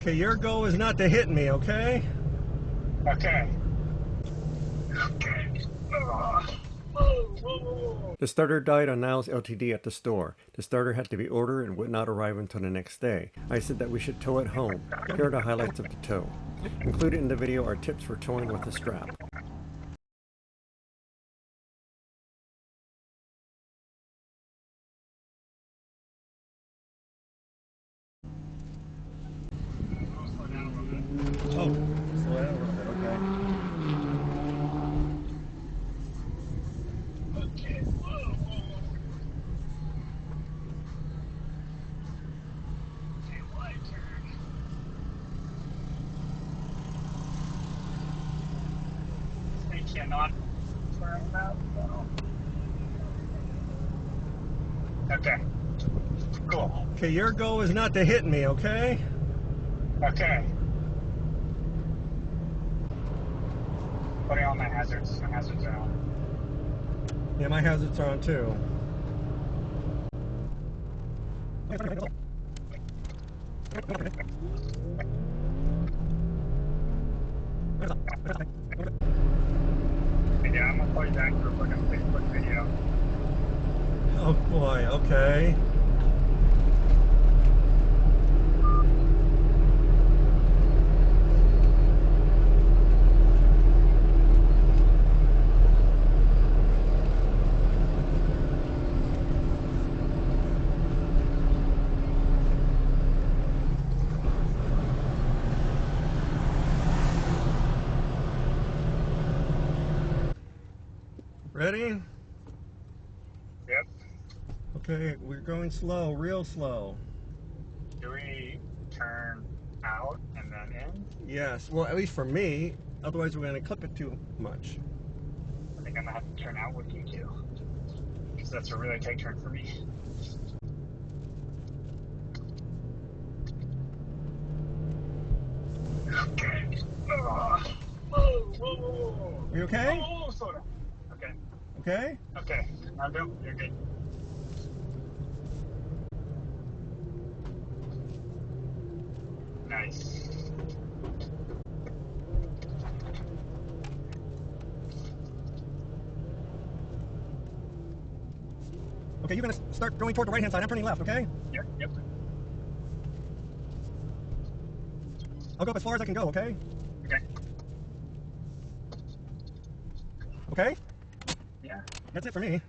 Okay, your goal is not to hit me, okay? Okay. The starter died on Niles LTD at the store. The starter had to be ordered and would not arrive until the next day. I said that we should tow it home. Here are the highlights of the tow. Included in the video are tips for towing with a strap. Oh, slow down a little bit, okay. Okay. I cannot turn that though. Okay. Cool. Okay, your goal is not to hit me, okay? Okay. Putting on my hazards. My hazards are on. Yeah, my hazards are on too. Yeah, I'm gonna call you back for a fucking Facebook video. Oh boy, okay. Ready? Yep. Okay, we're going slow, real slow. Do we turn out and then in? Yes, well, at least for me. Otherwise, we're going to clip it too much. I think I'm gonna have to turn out with you too. Because that's a really tight turn for me. Okay. Whoa. Are you okay? Oh, slow down. Okay. Okay? Okay. No, you're good. Nice. Okay, you're going to start going toward the right-hand side. I'm turning left, okay? Yep. I'll go up as far as I can go, okay? Okay. Okay? Yeah. That's it for me.